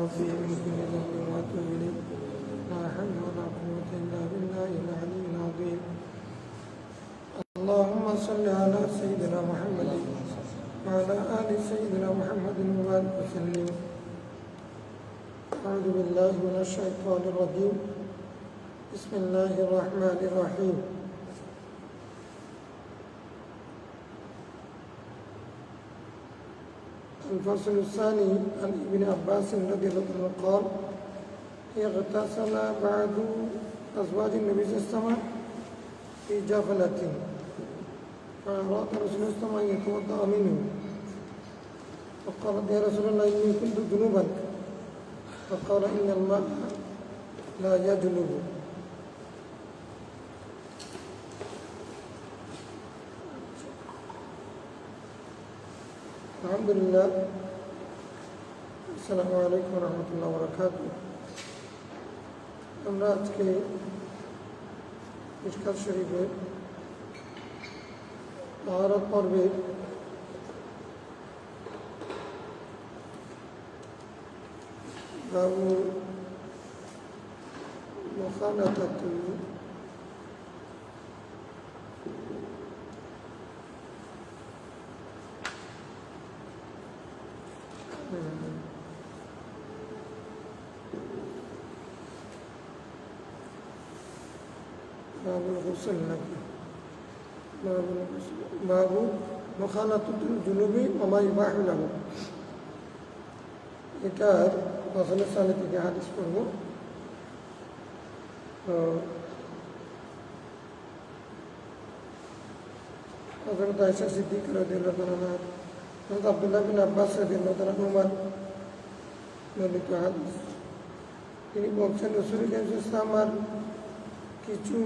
ربه من كل ذنب وأتوب إليه لا حول ولا قوة إلا بالله العلي العظيم. اللهم صل على سيدنا محمد وعلى آل سيدنا محمد وبارك وسلم. أعوذ بالله من الشيطان الرجيم. بسم الله الرحمن الرحيم. الفصل الثاني عن ابن عباس رضي الله عنه قال اغتسل بعض أزواج النبي صلى الله عليه وسلم في جفلة فأراد رسول الله صلى الله عليه وسلم أن يتوضأ منه فقالت يا رسول الله إني كنت جنوبا فقال إن الماء لا يجنب. আলহামদুলিল্লাহ। আসসালামু আলাইকুম রহমতুল্লাহ বরকাতুহু। আমরা আজকে মিশকাত শরীফের তাহারাত পর্বের বাবু মুখালাতাতুল বাবু মুখালাতাতুল জুনুবি ওয়া মা ইবাহু লাহু। এটার ফসলের সালে থেকে হাদিস পড়ব। হযরত আয়েশা সিদ্দিকা রাদিয়াল্লাহু আনহা, হযরত আব্দুল্লাহ বিন আব্বাস রাদিয়াল্লাহু আনহুমা বর্ণিত হাদিস। তিনি বলছেন রাসূল সাল্লাল্লাহু আলাইহি ওয়াসাল্লাম কিছু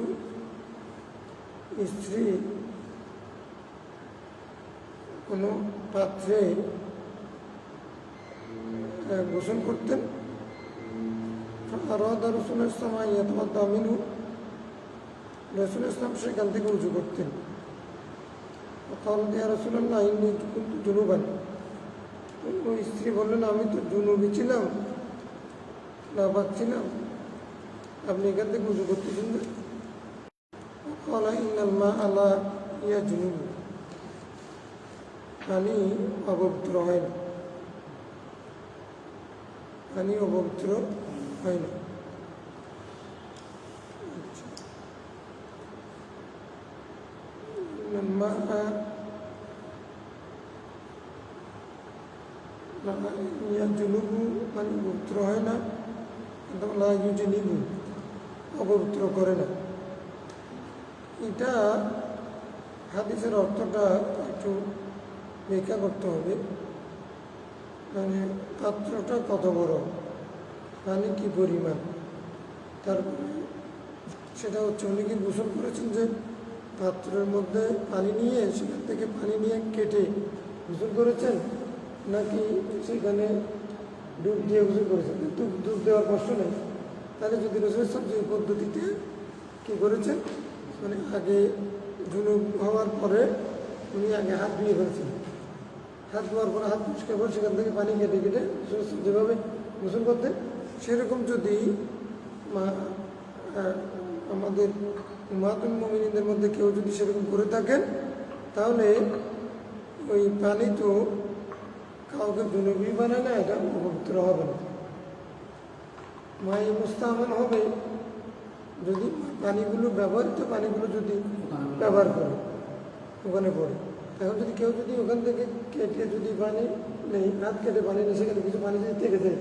স্ত্রী কোনো পাত্রে গোসল করতেন। আরাদা রাসূলুল্লাহ সাল্লাল্লাহু আলাইহি ওয়াসাল্লাম ইয়াতাওয়াদ্দা মিনহু, রাসূলুল্লাহ সাল্লাল্লাহু আলাইহি ওয়াসাল্লাম সেখান থেকে উযু করতেন। ফাকালা ইয়া রাসূলুল্লাহ ইন্নী কুনতু জুনুবান, ওই স্ত্রী বললেন আমি তো জুনুবি ছিলাম, নাপাক ছিলাম, আপনি এখান থেকে উযু করতেছেন না? ফাকালা ইন্নাল মা'a লা ইয়াজনুবু, পানি অপবিত্র হয় না, পানি অপবিত্র হয় না। জুনুবু পানি পবিত্র হয় না, লাইউজনিবু অপবিত্র করে না। এটা হাদিসের অর্থটা একটু ব্যাখ্যা করতে হবে। মানে পাত্রটা কত বড়, পানি কি পরিমাণ, তারপরে সেটা হচ্ছে উনি কি গোসল করেছেন যে পাত্রের মধ্যে পানি নিয়ে সেখান থেকে পানি নিয়ে কেটে গোসল করেছেন, নাকি সেখানে ডুব দিয়ে গোসল করেছেন? কিন্তু ডুব দেওয়ার কষ্ট নেই। তাহলে যদি রাসূল সাল্লাল্লাহু আলাইহি ওয়াসাল্লাম যে পদ্ধতিতে কী করেছেন, মানে আগে জুনুব হওয়ার পরে উনি আগে হাত ধুয়ে ফেলছেন, হাত ধোয়ার পরে হাত পরিষ্কার করে সেখান থেকে পানি কেটে কেটে যেভাবে গোসল করতেন, সেরকম যদি আমাদের উম্মাতুল মুমিনিনদের মধ্যে কেউ যদি সেরকম করে থাকেন, তাহলে ওই পানি তো কাউকে জুনুবি বানায় না, এটা অপবিত্র হবে না, মায়ে মুস্তামান হবে। যদি পানিগুলো ব্যবহৃত পানিগুলো যদি ব্যবহার করে ওখানে পড়ে, এখন যদি কেউ যদি ওখান থেকে কেটে যদি পানি নেই, হাত কেটে পানি নেই, সেখানে কিছু পানি যদি থেকে যায়,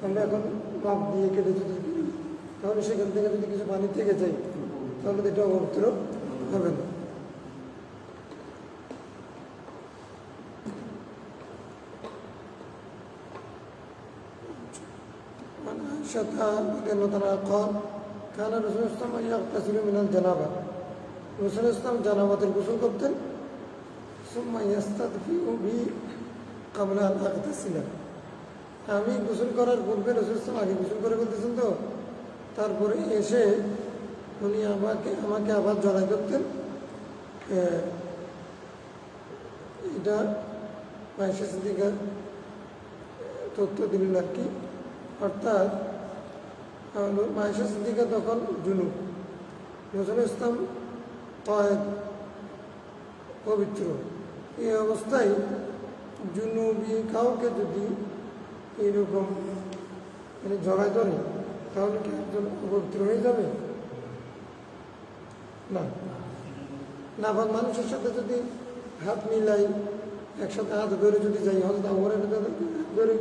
আমরা এখন মাপ দিয়ে কেটে যদি, তাহলে সেখান থেকে যদি কিছু পানি থেকে যায়, তাহলে এটা অপবিত্র হবে না। জানাবাতের গোসল করতেন, আমি গোসল করার পূর্বে রাসূল সাল্লাল্লাহু আলাইহি ওয়াসাল্লাম আগে গোসল করে বলতেছেন, তো তারপরে এসে উনি আমাকে আবার জড়াই করতেন। এটা আয়েশা সিদ্দিকা তথ্য দিলেন আর কি। অর্থাৎ মায়েশা সিদ্দিকা তখন জুনুব, নজরুল ইসলাম কয়েদ পবিত্র। এই অবস্থায় জুনুবি কাউকে যদি এইরকম মানে জগায় ধরে তাহলে কি একজন অপবিত্র হয়ে যাবে? না। নাপাক মানুষের সাথে যদি হাত মিলাই, একসাথে হাত ধরে যদি যাই, হয়তো ওরা ধরে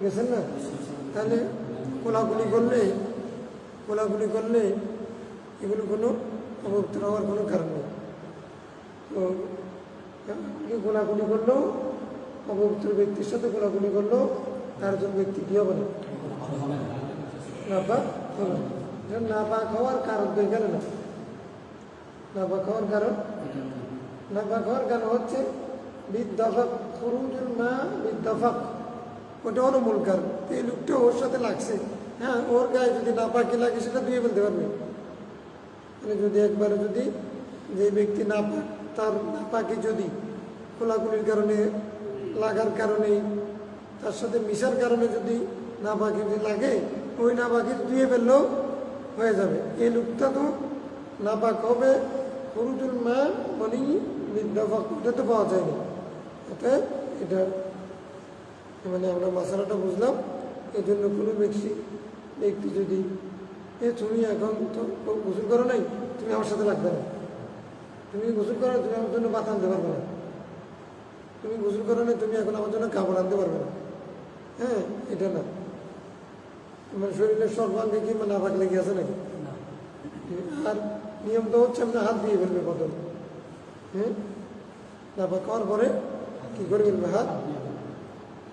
গেছেন না, তাহলে কোলাগুলি করলে এগুলো কোনো অপবিত্র হওয়ার কোনো কারণ নেই। তো গোলাগুলি করলেও অপবিত্র ব্যক্তির সাথে গোলাগুলি করলেও তারজন ব্যক্তি কী হবে না? নাপাক হবে। নাপাক হওয়ার কারণ তো এখানে না। নাপাক হওয়ার কারণ হচ্ছে বিদ্যাফাক, খুরুজুল মা বিদ্যাফাক, ওটা হলো মূল কারণ। এই লোকটা ওর সাথে লাগছে, হ্যাঁ, ওর গায়ে যদি নাপাকি লাগে সেটা ধুয়ে ফেলতে পারবে। মানে যদি একবারে যদি যে ব্যক্তি নাপাক, তার নাপাকি যদি খোলাখুলির কারণে, লাগার কারণে, তার সাথে মিশার কারণে যদি নাপাকি যদি লাগে, ওই নাপাকি ধুয়ে ফেললেও হয়ে যাবে। এই লোকটা তো নাপাক হবে, খুরুজুল মা মানে বিদ্যাফাক, ওটা তো পাওয়া যায়নি। অর্থাৎ এটা মানে আমরা মশালাটা বুঝলাম। এই জন্য কোনো ব্যক্তি যদি তুমি এখন তো গোসল করো নাই, তুমি আমার সাথে লাগবে না, তুমি গোসল করো, তুমি আমার জন্য ভাত আনতে পারবে না, তুমি গোসল করো না, তুমি এখন আমার জন্য কাপড় আনতে পারবে না, হ্যাঁ, এটা না। মানে শরীরের সর্বাঙ্গে কি মানে নাপাক লেগে আছে নাকি? আর নিয়ম তো হচ্ছে আমরা হাত দিয়ে ফেলবে প্রথম, হ্যাঁ, নাপাক হওয়ার পরে কি করে ফেলবে? হাত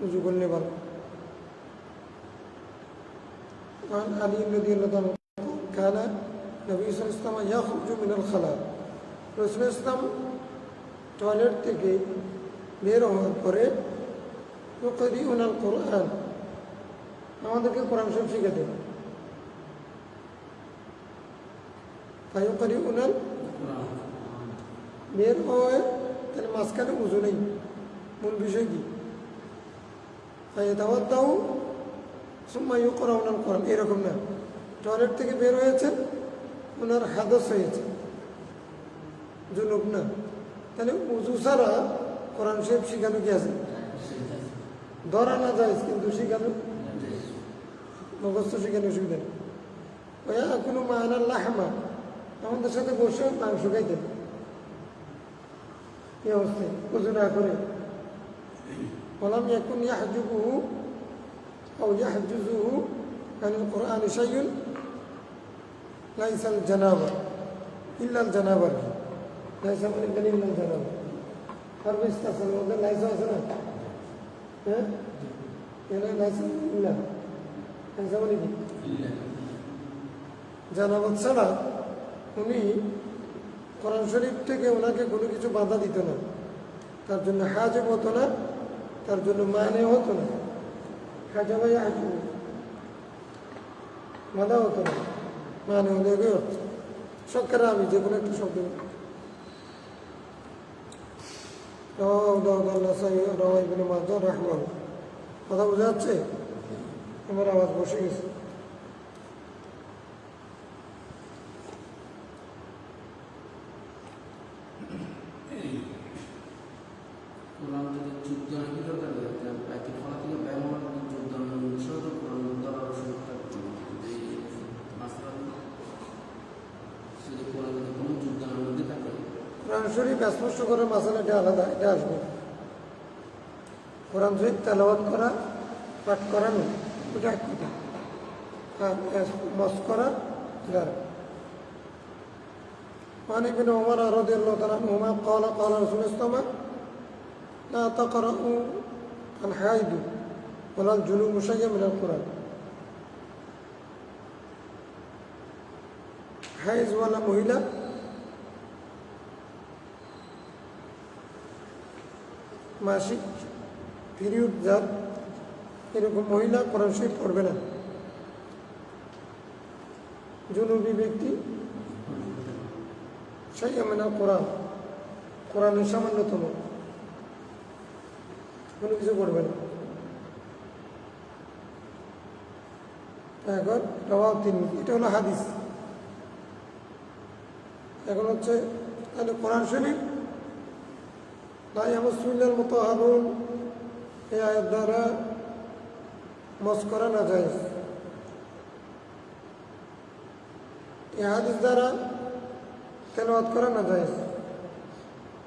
উজু করলে ভালো। علي رضي الله عنه كان النبي صلى الله عليه وسلم يخرج من الخلاء, রাসূল ইসলাম টয়লেট থেকে বের হওয়ার পরে يقرؤون القرآن, আমাদেরকে কোরআন শরীফ শিখে দেন। فيقرؤون বের হয়ে তাহলে মাঝখানে উজু নেই, মূল বিষয় কি? ফায়াতাওয়াদ্দাউ সুম্মা ইয়ুকরাউনা আল কোরআন, এরকম না। টয়লেট থেকে বের হয়েছে, ওনার হাদস হয়েছে, জুনুব না, তাহলে উজু ছাড়া কোরআন শরীফ শিখানো কি আছে? ধরা না যায়, কিন্তু শিখানো মুখস্থ শিখানো অসুবিধা নেই। ওয়া কোনো মানার লাহমা, আমাদের সাথে বসে মাংস খাইতেন এই অবস্থায় উজু না করে। ওয়ালাম ইয়াকুন ইয়াহজুবুহু আও ইয়াহজুজুহু আনিল কুরআনি শাইউন লাইসাল জানাবা ইল্লাল জানাবা, লাইসা মানে ইল্লাল জানাবা। আর বিস্তাসের মধ্যে লাইসা আছে না, হ্যাঁ, এখানে লাইসা ইল্লা, লাইসা মানে কি? জানাবাত ছাড়া উনি কোরআন শরীফ থেকে ওনাকে কোনো কিছু বাধা দিত না, তার জন্য হাজব হতো না, তার জন্য মানে হতো না, হাজাবাই হাজব বাধা হতো না, মানে হলে হতো সক্কারা। আমি যে কোনো একটা শব্দ কথা বোঝা যাচ্ছে? আমার আওয়াজ বসে গেছে। কোরআন শরীফ স্পষ্ট করার মাসালাটা আলাদা, এটা আসবে। কোরআন শরীফ তেলাওয়াত করা, পাঠ করানো, ওটা এক কথা, আর মস করা যারা। وعن ابن عمر رضي الله تعالى عنهما قال قال رسول الله صلى الله عليه وسلم لا تقرأوا الحائض ولا الجنوب شيئا من القرآن, হাইজ ওয়ালা মহিলা মাসিক পিরিয়ড যার এরকম মহিলা কোরআন শরীফ পড়বে না। জুনুবি ব্যক্তি শাইআ মিনাল কোরআন, কোরআনের সামান্যতম কোনো কিছু পড়বে না। এখন রাওয়াহু তিরমিজি, এটা হলো হাদিস। এখন হচ্ছে তাহলে কোরআন শরীফ লা ইয়ামাসসুহু ইল্লাল মুতাহহারুন, এই আয়াত দ্বারা মস করা না যায়। এই হাদিস দ্বারা তেলাওয়াত করা না যায়।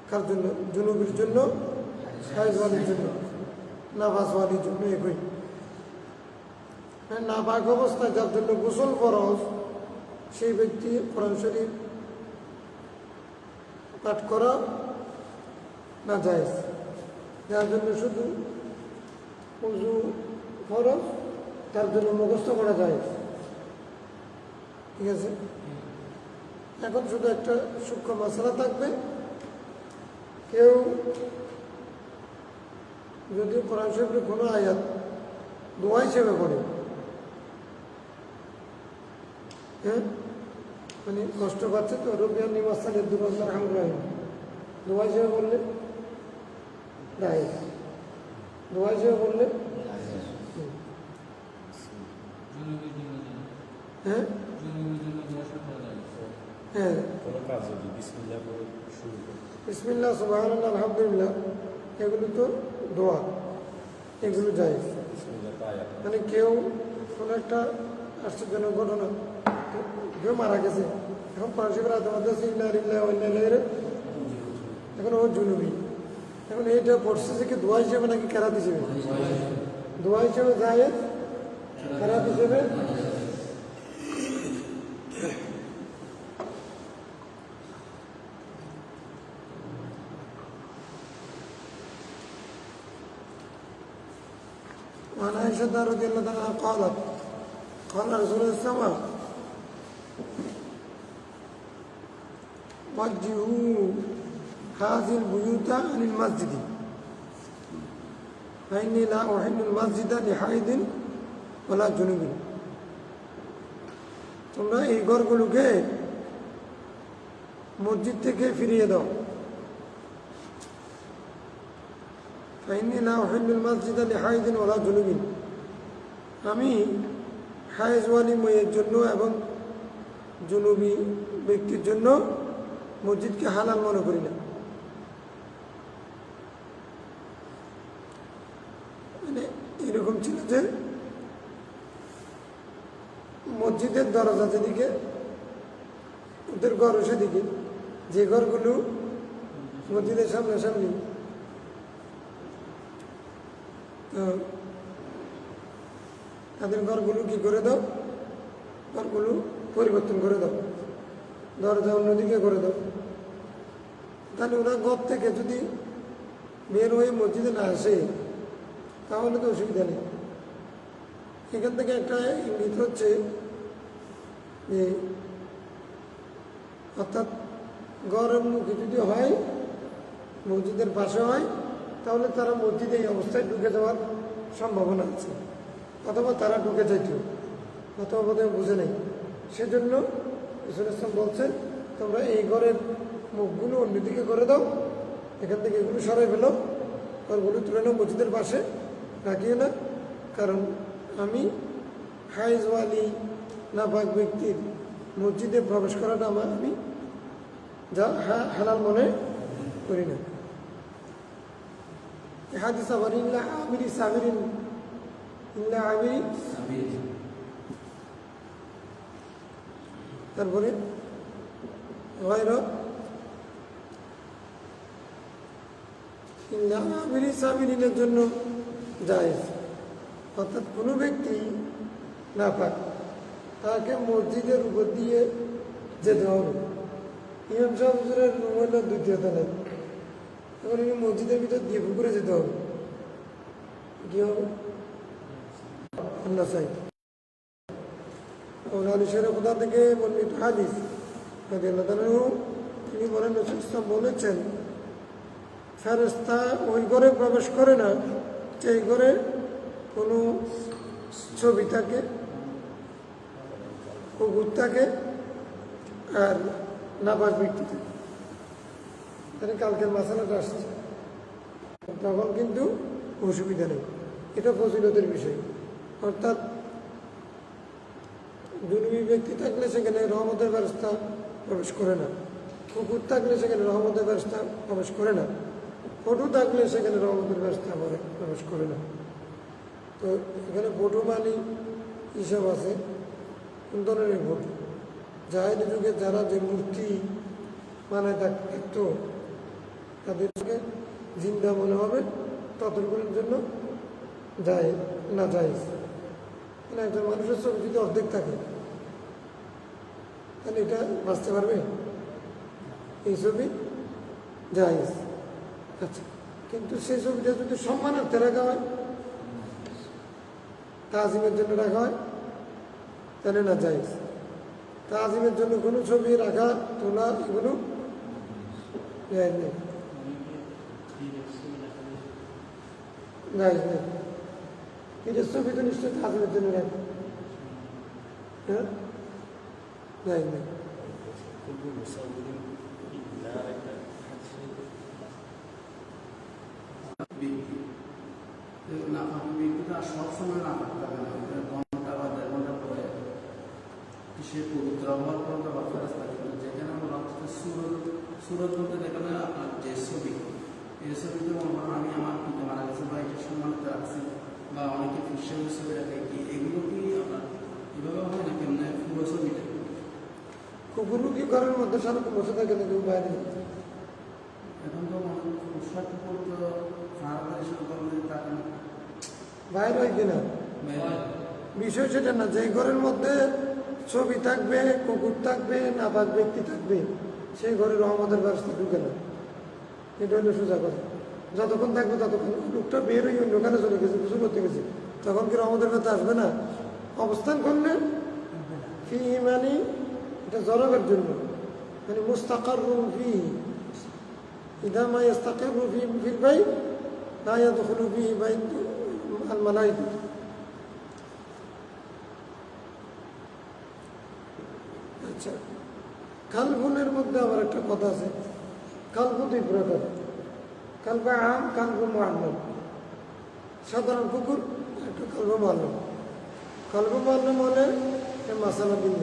কার জন্য? জুনুবের জন্য, হায়েজওয়ালির জন্য, নাফাসওয়ালির জন্য একই। নাপাক অবস্থায় যার জন্য গোসল ফরজ, সেই ব্যক্তি কোরআন শরীফ পাঠ করা না যায়। যার জন্য শুধু ওযু ফরজ, তার জন্য মুখস্থ করা যায়। ঠিক আছে? এখন শুধু একটা সূক্ষ্ম মাসআলা থাকবে, কেউ যদি কোরআন শরীফের কোনো আয়াত দোয়া হিসেবে পড়ে, হ্যাঁ, মানে কষ্ট পাচ্ছে তো, রবিয়ান নিমাসালের দুরুল্লাহ রহমান দোয়া হিসেবে বললে জায়েজ, দোয়া হিসেবে বললে হ্যাঁ হ্যাঁ বিসমিল্লাহ সুবহানাল্লাহ আলহামদুলিল্লাহ, এগুলো তো দোয়া, এগুলো জায়েজ। মানে কেউ কোনো একটা আশ্চর্যজনক ঘটনা, কেউ মারা গেছে, এখন পারসিকের আদামত এখন ও জুনুবি, এখন এইটা পড়ছে যে কি দোয়া হিসেবে নাকি কেরাত হিসেবে? দোয়া হিসেবে জায়েজ, কেরাত হিসেবে وعن عائشة رضي الله عنها قالت قال رسول الله صلى الله عليه وسلم وجهوا هذه البيوت عن المسجد فإني لا أحل المسجد لحائض ولا جنوب। তোমরা এই ঘরগুলোকে মসজিদ থেকে ফিরিয়ে দাও। فإني لا أحل المسجد لحائض ولا جنوب, আমি হায়েজওয়ালি মেয়ের জন্য এবং জুনুবি ব্যক্তির জন্য মসজিদকে হালাল মনে করি না। মানে এরকম ছিল যে মসজিদের দরজা যেদিকে, ওদের ঘর সেদিকে, যে ঘরগুলো মসজিদের সামনাসামনি, তো তাদের ঘরগুলো কি করে দাও, ঘরগুলো পরিবর্তন করে দাও, দরজা অন্যদিকে করে দাও। তাহলে ওরা ঘর থেকে যদি বের হয়ে মসজিদে না আসে তাহলে তো অসুবিধা নেই। এখান থেকে একটা ইঙ্গিত হচ্ছে যে অর্থাৎ ঘরের মুখে যদি হয়, মসজিদের পাশে হয়, তাহলে তারা মসজিদে এই অবস্থায় ঢুকে যাওয়ার সম্ভাবনা আছে, অথবা তারা ঢুকে যাইত, অথবা বোধহয় বুঝে নেই। সেজন্য রাসূল ইসলাম বলছেন, তোমরা এই ঘরের মুখগুলো অন্যদিকে করে দাও, এখান থেকে এগুলো সরাই ফেলো, ঘরগুলো তুলে নাও, মসজিদের পাশে রাখিও না। কারণ আমি হায়েজওয়ালি নাপাক ব্যক্তির মসজিদে প্রবেশ করাটা আমি যা হালাল মনে করি না। হাদিস আবার ইল্লা আমিরি সাবিরিন, ইল্লা আমিরি, তারপরে গয়র ইল্লা আমিরি সাবিরিনের জন্য জায়েজ। অর্থাৎ কোনো ব্যক্তি নাপাক, তাকে মসজিদের উপর দিয়ে যেতে হবে। ইমাম সাহেব হুজুরের রুম হল দ্বিতীয় তলায়, এখন এই মসজিদের ভিতর দিয়ে পুকুরে যেতে হবে, কি হবে? আল্লাহ সাহেব কোথা থেকে বর্ণিত হাদিস, তিনি বলেন রাসূল ইসলাম বলেছেন, ফেরেশতা ওই ঘরে প্রবেশ করে না সেই ঘরে কোনো ছবি থাকে, কুকুর থাকে আর নাপাক ব্যক্তি থাকে। তাহলে কালকের মাসালাটা আসছে, তখন কিন্তু অসুবিধা নেই, এটা ফজিলতের বিষয়। অর্থাৎ জুনুবি ব্যক্তি থাকলে সেখানে রহমতের ব্যবস্থা প্রবেশ করে না, কুকুর থাকলে সেখানে রহমতের ব্যবস্থা প্রবেশ করে না, পটু থাকলে সেখানে রহমতের ব্যবস্থা প্রবেশ করে না। তো এখানে পটু মানি হিসাব আছে কোন ধরনের পটু? জাহেলি যুগে যারা যে মূর্তি মানে থাকতো তাদেরকে জিন্দা মনে হবে ততটুকুর জন্য যায় না যায়। মানে একজন মানুষের ছবি যদি অর্ধেক থাকে তাহলে এটা বাঁচতে পারবে? এই ছবি যায়। আচ্ছা, কিন্তু সেই ছবিটা যদি সম্মানার্থে রাখা হয়, তাজিমের জন্য রাখা হয়, তাহলে না যায়। তাজিমের জন্য কোনো ছবি রাখা, তোলা এগুলো যায় নেই, যায় নেই। পীরের ছবি তো নিশ্চয়ই তাজিমের জন্য রাখা, হ্যাঁ, যায় নেই। সবসময় না থাকতে হবে না, ঘন্টা বা 1.5 ঘন্টা পরে সে পবিত্র হওয়ার পর বা ফেরেশতা কিন্তু যেখানে আমরা সুরত বলতে যেখানে আপনার যে ছবি, এই ছবিতে আমি আমার পিতা মারা গেছে বা এটা সম্মানিত রাখছি বা অনেকে খ্রিস্টানের ছবি রাখে, কি এগুলো কি আপনার এভাবে হয় না কেমন পুরো ছবিটা? কুকুরু কি ঘরের মধ্যে সারাক্ষণ বসে থাকে না, কেউ বাইরে? এখন তো পোশাক পড়তে থাকে না, বাইরে হয় কিনা বিষয় সেটা না। যে ঘরের মধ্যে ছবি থাকবে, কুকুর থাকবে, নাপাক ব্যক্তি থাকবে, সেই ঘরে রহমতের ব্যবস্থা ঢুকে না। এটা হলো সোজা কথা। যতক্ষণ থাকবে ততক্ষণ লোকটা বের হয়ে অন্য ওখানে চলে গেছে, কিছু করতে গেছে, তখন কি রহমতের ব্যথা আসবে না? অবস্থান করলে ফি মানে এটা জরবের জন্য, মানে মুস্তাকার ফি ইদা মা ইস্তাকিরু ফি ফিল বাইত লা ইয়াদখুলু ফিহি বাইত আল মালাইকা। আচ্ছা, কালবুনের মধ্যে আবার একটা কথা আছে। কালবু 2 প্রকার, কালবা আম, কালবু মুআল্লাম। সাধারণ কুকুর, একটা কালবু মুআল্লাম। কালবু মুআল্লাম হলে মাসালা ভিন্ন।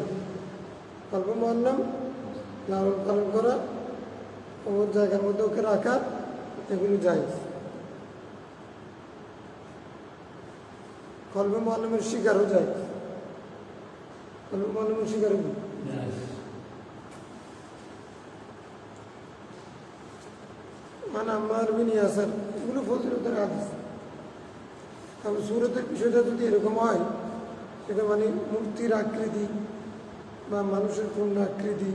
কালবু মুআল্লাম লালন পালন করা, ওর জায়গার মধ্যে ওকে রাখা, এগুলো জায়েজ। কলবে মুআল্লামের শিকারও যায়, কলবে মুআল্লামের শিকারও মানে আম্মার বিন ইয়াসার, এগুলো ফজিলতের হাদিস। তবে সুরতের বিষয়টা যদি এরকম হয়, সেটা মানে মূর্তির আকৃতি বা মানুষের পূর্ণ আকৃতি,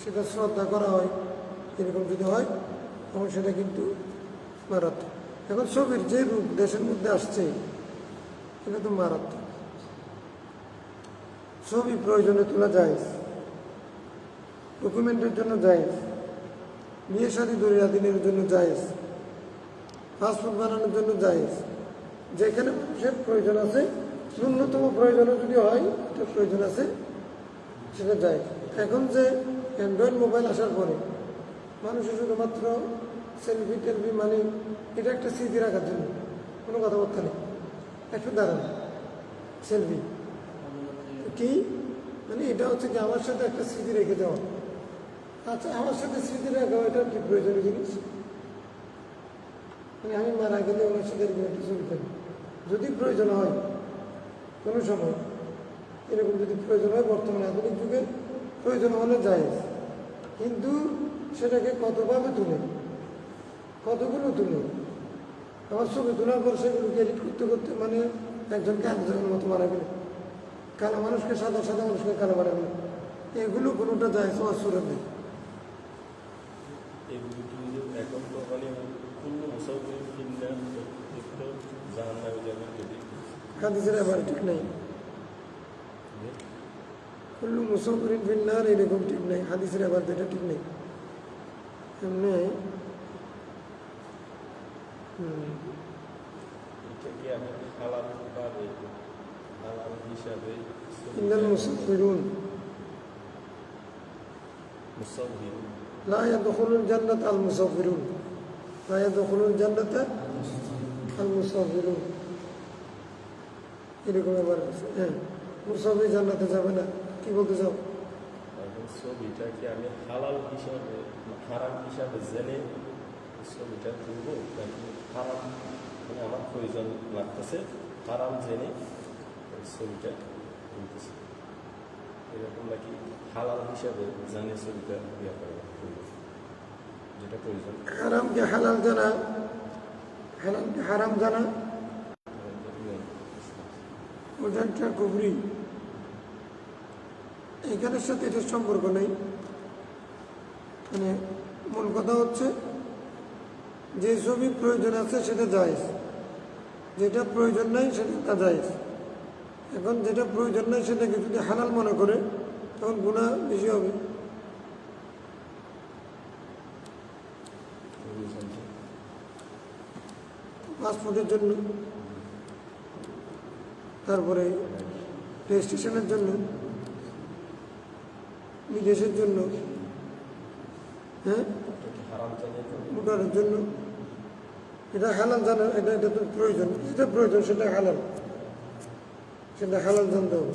সেটা শ্রদ্ধা করা হয়, এরকম যদি হয় তখন সেটা কিন্তু মারাত্মক। এখন ছবির যে রূপ দেশের মধ্যে আসছে, এটা তো মারাত্মক। ছবি প্রয়োজনে তোলা যায়, ডকুমেন্টের জন্য যায়, বিয়ে শাদী দরিয়াদিনের জন্য যায়, পাসপোর্ট বানানোর জন্য যায়। যেখানে মানুষের প্রয়োজন আছে, ন্যূনতম প্রয়োজনে যদি হয়, এটা প্রয়োজন আছে, সেটা যায়। এখন যে অ্যান্ড্রয়েড মোবাইল আসার পরে মানুষের শুধুমাত্র সেলফি টেলফি, মানে এটা একটা স্মৃতি রাখার জন্য, কোনো কথাবার্তা নেই, একটু দাঁড়ান সেলফি কি, মানে এটা হচ্ছে কি আমার সাথে একটা স্মৃতি রেখে দেওয়া। আচ্ছা, আমার সাথে স্মৃতি রাখা এটা কি প্রয়োজনীয় জিনিস? মানে আমি মারা গেলে ওনার সাথে এরকম একটা ছবি থাকি, যদি প্রয়োজন হয় কোনো সময়, এরকম যদি প্রয়োজন হয়, বর্তমানে আধুনিক যুগে প্রয়োজন হলে যায়, কিন্তু সেটাকে কতভাবে তুলে, কতগুলো তুলে, আমার ছবি তোলার পর সেগুলোকে এডিট করতে করতে মানে একজনকে একজনের মতো মারা গেলে, কালো মানুষকে সাদা, সাদা মানুষকে কালো মারা গেলে, এগুলো কোনোটা যায় তোমার সুরে নেই। হাদিসের আবার ঠিক নাই, কুল্লু মুসাফিরিন ফিন্নার, এরকম ঠিক নাই, হাদিসের আবার এটা ঠিক নেই। এমনি ইন্নাল মুসাফিরুন লা ইয়াদখুলুল জান্নাত আল মুসাফিরুন, লা ইয়াদখুলুল জান্নাত আল মুসাফিরুন, এরকম আবার হ্যাঁ, ছবি জান্নাতে যাবে না, কি বলতে চাও? এখন ছবিটা কি আমি হালাল হিসাবে হারাম হিসাবে জেনে ছবিটা তুলবো নাকি হারাম মানে আমার প্রয়োজন লাগতেছে হারাম জেনে ওই ছবিটা তুলতেছে এরকম নাকি হালাল হিসাবে জানে ছবিটা ইয়ে করে তুলবো যেটা প্রয়োজন হারামকে হালাল জানা, হালালকে হারাম জানা, ওটা একটা কুফরি। এখানের সাথে এটার সম্পর্ক নেই। মানে মূল কথা হচ্ছে যে ছবি প্রয়োজন আছে সেটা জায়েজ, যেটা প্রয়োজন নাই সেটা না জায়েজ। এখন যেটা প্রয়োজন নাই সেটাকে যদি হালাল মনে করে তখন গুনাহ বেশি হবে। পাসপোর্টের জন্য, তারপরে রেজিস্ট্রেশনের জন্য, বিদেশের জন্য, হ্যাঁ, হারাম জানে ভোটারের জন্য, এটা হালাল জানা, এটা এটা তো প্রয়োজন, যেটা প্রয়োজন সেটা হালাল, সেটা হালাল জানতে হবে।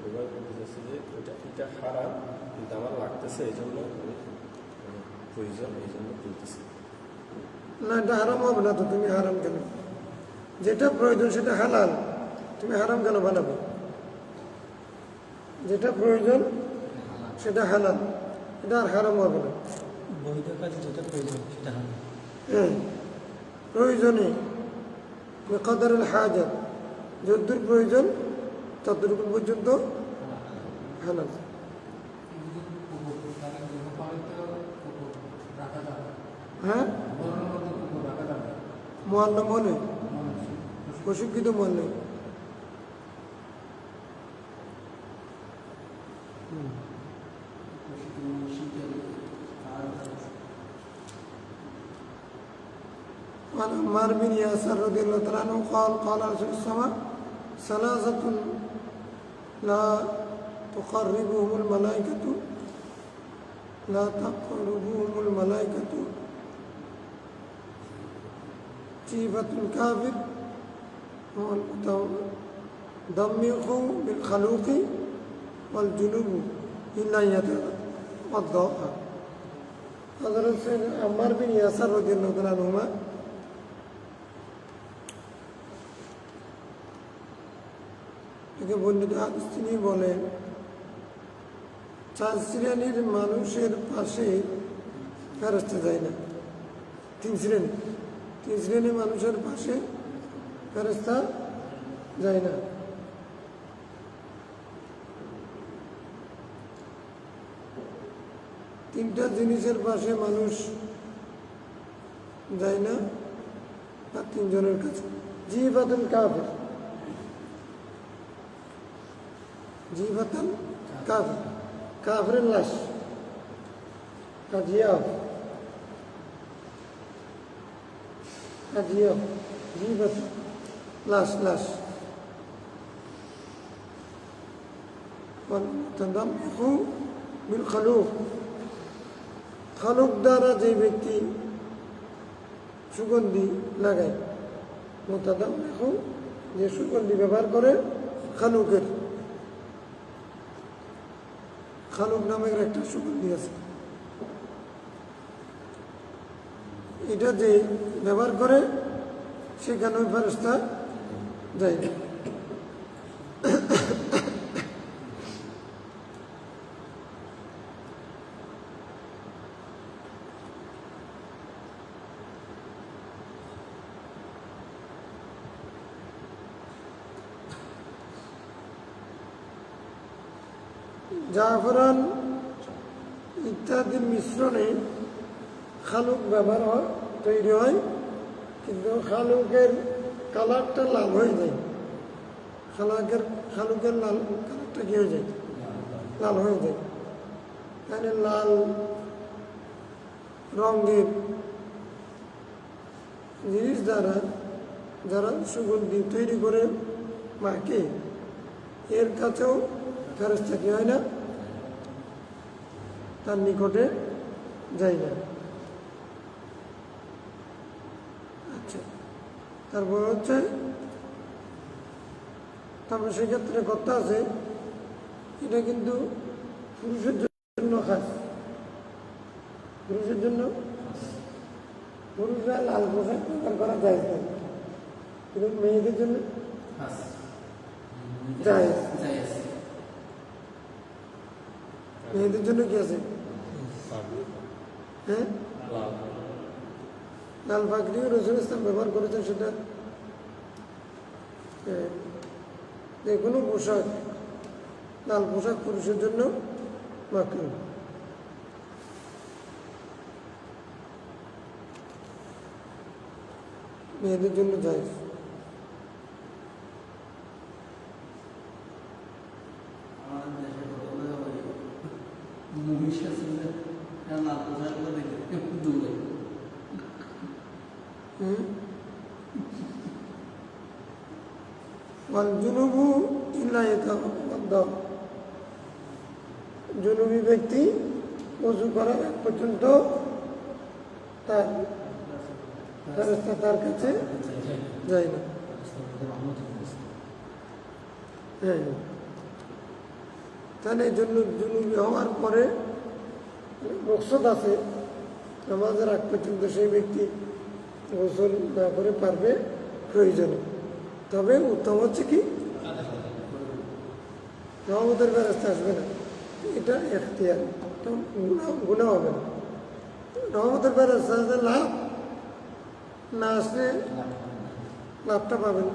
এবার বুঝেছি যে এটা হারাম কিন্তু আমার লাগতেছে এই জন্য প্রয়োজন এই জন্য তুলতেছি না, এটা হারাম হবে না তো, তুমি হারাম কেন? যেটা প্রয়োজন সেটা হালাল, তুমি হারাম কেন বানাবে? যেটা প্রয়োজন সেটা হালাল, এটা আর হারাম হবে না। বৈধ কাজ যেটা প্রয়োজন সেটা হবে। হ্যাঁ, প্রয়োজনে বেকাদারের হাজাত, যদ্দূর প্রয়োজন ততটুকু পর্যন্ত হালাল। হ্যাঁ, মোয়াল্লাম হলে প্রশিক্ষিত মোয়াল্লাম। وعن عمار بن ياسر رضي الله تعالى عنه قال قال رسول السماء ثلاثة لا تقربهم الملائكة لا تقربهم الملائكة جيبة الكافر والمتضمخ بالخلوق والجنوب إلا يتوضأ। হযরত আম্মার বিন ইয়াসার রাদিয়াল্লাহু তাআলা আনহুমা থেকে বর্ণিত হাদিস, তিনি বলেন 4 শ্রেণীর মানুষের পাশে ফেরেশতা যায় না। 3 শ্রেণীর মানুষের পাশে ফেরেশতা যায় না। তিনটা জিনিসের পাশে মানুষ যায় না, আর 3 জনের কাছে। জিবাতুল কাফির, জিবাতুল কাফির, কাফিরের লাশ, কাজিয়াফ, কাজিয়াফ, জিবাত লাশ, লাশ। والمتضمخ بالخلوق, খালুক দ্বারা যে ব্যক্তি সুগন্ধি লাগায়, মুতাদাম্মিখ যে সুগন্ধি ব্যবহার করে, খালুকের, খালুক নামের একটা সুগন্ধি আছে, এটা যে ব্যবহার করে সেখানে ওই ফেরেশতা যায় না। জাফরান ইত্যাদির মিশ্রণে খালুক ব্যবহার হয়, তৈরি হয়, কিন্তু খালুকের কালারটা লাল হয়ে যায়। খালুকের লাল কালারটা কি হয়ে যায়? লাল হয়ে যায়। এখানে লাল রঙের জিনিস দ্বারা যারা সুগন্ধি তৈরি করে মাকে, এর কাছেও ফেরেশতা কি হয় না, তার নিকটে যায় না। আচ্ছা, তারপর হচ্ছে তারপরে সেক্ষেত্রে কথা আছে এটা কিন্তু পুরুষের জন্য খাস, পুরুষের জন্য পুরুষরা লাল পোশাক ব্যবহার করা যায় না, কিন্তু মেয়েদের জন্য যায়। মেয়েদের জন্য কি আছে? হ্যাঁ, লাল পাগড়িও রসুল ইসলাম ব্যবহার করেছেন। সেটা যে কোনো পোশাক, লাল পোশাক পুরুষের জন্য মাকরুহ। মেয়েদের জন্য জায়েজ। জুনুবী ব্যক্তি ওযু করার আগ পর্যন্ত তার ফেরেশতা তার কাছে যায় না। হ্যাঁ, তাহলে এই জন্য জুনুবী হওয়ার পরে রুখসত আছে, নামাজের আগ পর্যন্ত সেই ব্যক্তি গোসল না করে পারবে প্রয়োজনে। তবে উত্তম হচ্ছে কি রহমতের ব্যবস্থা আসবে না, এটা এখতিয়ার, গুনাহ হবে না। রহমতের ব্যবস্থা আসলে লাভ, না আসলে লাভটা পাবেন।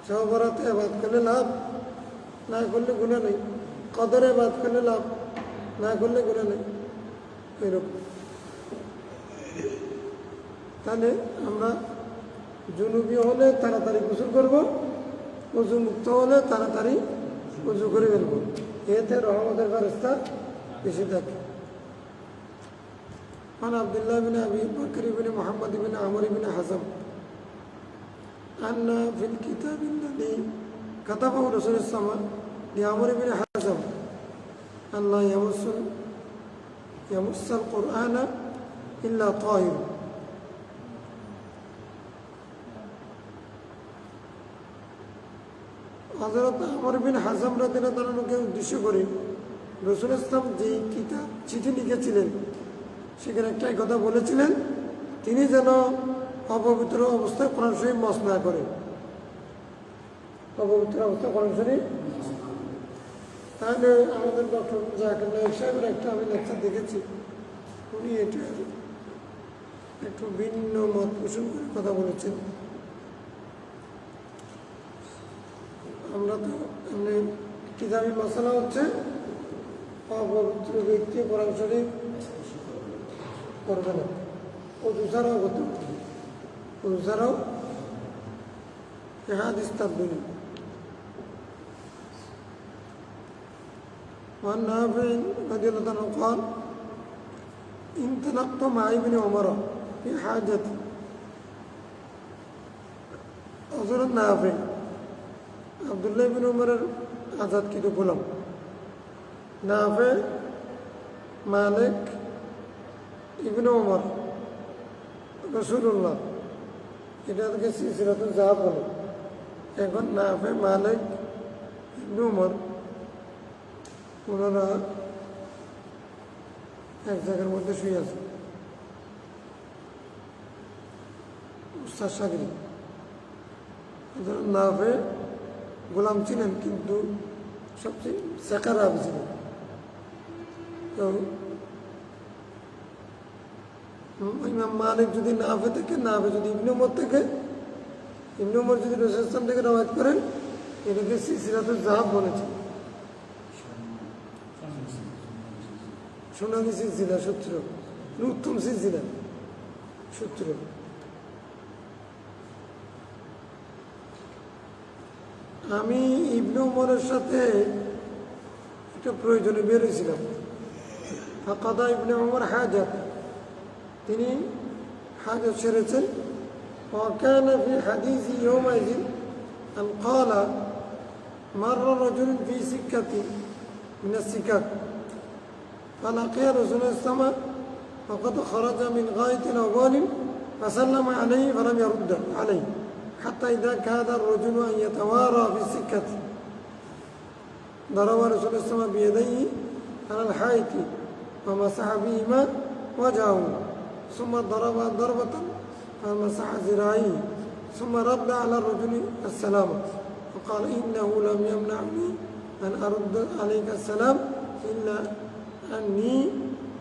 সহবরাতে আবাদ করলে লাভ, না করলে গুনাহ নেই। কদরে আবাদ করলে লাভ, না করলে গুনাহ নেই। এরকম। তাহলে আমরা জুনুবি হলে তাড়াতাড়ি গোসল করবো, ওযু মুক্ত হলে তাড়াতাড়ি ওযু করে ফেলবো, এতে রহমতের ব্যবস্থা বেশি থাকে। عن عبد الله بن أبي بكر بن محمد بن عمرو بن حزم أن في الكتاب الذي كتبه رسول الله لعمرو بن حزم أن لا يمس القرآن إلا طاهر। হযরত আমর বিন হাজম রাদিয়াল্লাহু আনহুকে উদ্দেশ্য করে রাসূল ইসলাম যে কিতাব চিঠি লিখেছিলেন সেখানে একটাই কথা বলেছিলেন, তিনি যেন অপবিত্র অবস্থায় কোরআন শরীফ মস না করেন। অপবিত্র অবস্থায় কোরআন শরীফ। তাহলে আমাদের ডক্টর জাকির নায়েক সাহেবের একটা আমি লেকচার দেখেছি, উনি এটা একটু ভিন্ন মত পোষণ করে কথা বলেছেন। আমরা তো এমনি কিতাবি মশলা হচ্ছে অপবিত্র ব্যক্তি কোরআন শরীফ করবে না, ওযু ছাড়াও করতে পারবে, ওযু ছাড়াও হাদিস তাবদীল। وعن نافع رضي الله عنه قال انطلقت مع ابن عمر في حاجتي। হযরত নাফি আব্দুল্লাহ ইবনে উমরের আজাদকৃত গোলাম, নাফে মালিক ইবনে উমর রাসূলুল্লাহ, এটাকে সিলসিলাতুল যাহাব বলে। এখন নাফে মালিক ইবনে উমর ওনারা এক জায়গার মধ্যে শুয়ে আছে, উস্তাদ শাগিরি। নাফে গোলাম ছিলেন কিন্তু সবচেয়ে সেকার আবি ছিলেন। তো ইমাম মালিক যদি নাফে থেকে, নাফে যদি ইবনে উমর থেকে, ইবনে উমর যদি রাসূল সাল্লাল্লাহু আলাইহি ওয়াসাল্লাম থেকে রওয়ায়াত করেন, এটাকে সিলসিলাতুল যাহাব বলেছে। সোনালী সিলসিলা, সূত্র, উত্তম সিলসিলা সূত্র। আমি ইবনে উমরের সাথে একটা প্রয়োজনে বেরিয়েছিলাম। ফাকাদা ইবনে উমর হাজাত, তিনি হাজত সেরেছেন। وكان في حديث يومئذ أن قال مر رجل في سكة من السكك فلقي رسول الله صلى الله عليه وسلم وقد خرج من غاية أو بول فسلم عليه فلم يرد عليه حتى إذا كاد الرجل أن يتوارى في السكة ضرب رسول الله صلى الله عليه وسلم بيديه على الحائط ومسح بهما وجهه ثم ضرب ضربة فمسح ذراعيه ثم رد على الرجل السلام وقال إنه لم يمنعني أن أرد عليك السلام إلا أني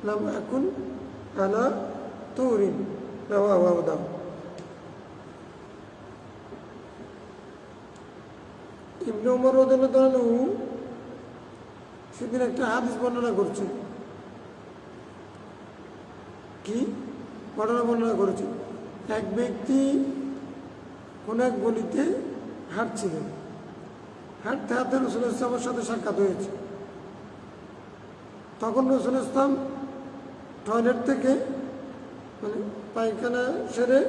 لم أكن على طور رواه أبو داود ইবনে ওমর রাদিয়াল্লাহু আনহু সেদিন একটা হাদিস বর্ণনা করছে কি ঘটনা বর্ণনা করেছে এক ব্যক্তি কোন এক গলিতে হাঁটছিলেন হাঁটতে হাঁটতে রাসূল ইসলামের সাথে সাক্ষাৎ হয়েছে তখন রাসূল ইসলাম টয়লেট থেকে মানে পায়খানা সেরে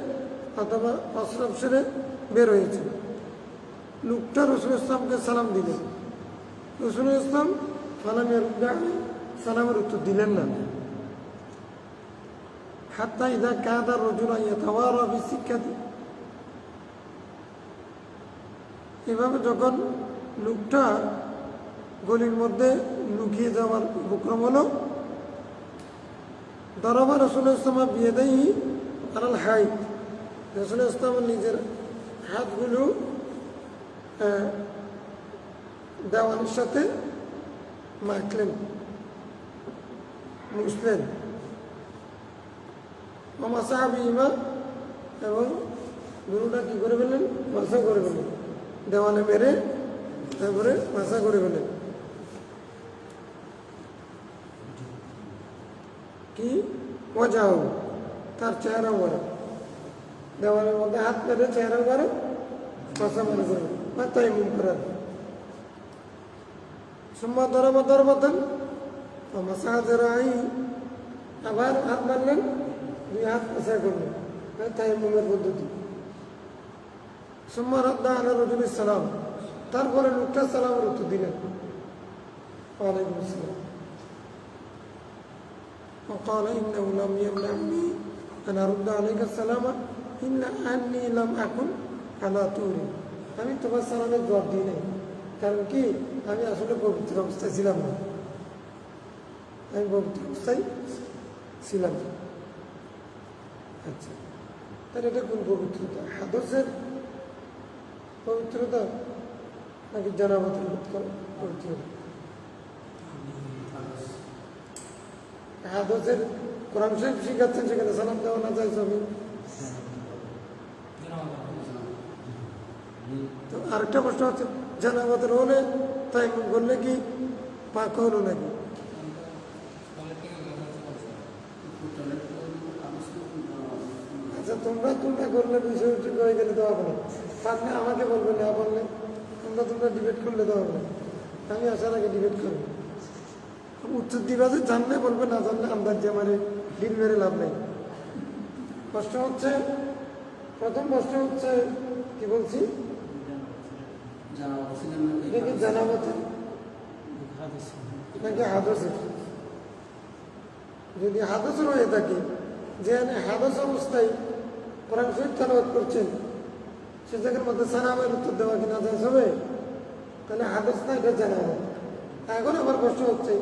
অথবা প্রস্রাব সেরে বের হয়েছে লোকটা রাসূল ইসলামকে সালাম দিলেন রাসূল ইসলাম সালামের উত্তর দিলেন না হাত্তা ইযা কাদা রাজুলুন ইয়াতাওয়ারা বিসিক্কাতি এভাবে যখন লোকটা গলির মধ্যে লুকিয়ে যাওয়ার উপক্রম হলো দরবা রাসূলুল্লাহ সাল্লাল্লাহু আলাইহি ওয়াসাল্লাম বিয়াদাইহি আলাল হাইত রাসূলুল্লাহ সাল্লাল্লাহু আলাইহি ওয়াসাল্লাম নিজের হাতগুলো দেওয়ালের সাথে মাখলেন মুছলেন মাসাহা বিহিমা এবং গুরুটা কি করে ফেললেন মাসা করে ফেললেন দেওয়ালে মেরে তারপরে মাসা করে ফেললেন কি মজাও তার চেহারা করে দেওয়ালের মধ্যে হাত মেরে চেহারা করে মাসা মনে করে বা তাই মুখ করার সুম্মা দরবা দরবাতান মাসাহা জরাই আবার হাত মারলেন দুই হাত মাসা করলেন তাই মুখের পদ্ধতি সুম্মা রাদ্দা আলা রাজুলিস সালাম তারপরে লোকটা সালামের উত্তর দিলেন ওয়ালাইকুম আসসালাম وقال إنه لم يمنعني أن أرد عليك السلام إلا أني لم أكن على طول আমি তোমার সালামের জবাব দিই নাই কারণ কি আমি আসলে পবিত্র অবস্থায় ছিলাম না আমি পবিত্র অবস্থায় ছিলাম না আচ্ছা তাহলে এটা কোন পবিত্রতা হাদসের পবিত্রতা নাকি জানাবতের পবিত্রতা হাদসের কোরআন শরীফ শিখাচ্ছেন সেখানে সালাম দেওয়া না যায় সবই তো আরেকটা প্রশ্ন হচ্ছে জানাবতের হলে তাই করলে কি পাক হলো নাকি আচ্ছা তোমরা করলে বিষয় হয়ে গেলে দেওয়া হবে না পারলে আমাকে বলবে না বললে তোমরা ডিবেট করলে দেওয়া হবে না আমি আসার আগে ডিবেট করবো উত্তর দিবা যে জানলে বলবে না জানলে আন্দাজে মানে ডিল মেরে লাভ নেই প্রশ্ন হচ্ছে প্রথম প্রশ্ন হচ্ছে কি বলছি জানাবতের নাকি হাদসের যদি হাদসের হয়ে থাকে যে হাদস অবস্থায় কোরআন শরীফ তেলাওয়াত করছেন সে জায়গার মধ্যে সালামের উত্তর দেওয়া কি না যায় হবে তাহলে হাদস না এটা জানাবত এখন আবার প্রশ্ন হচ্ছে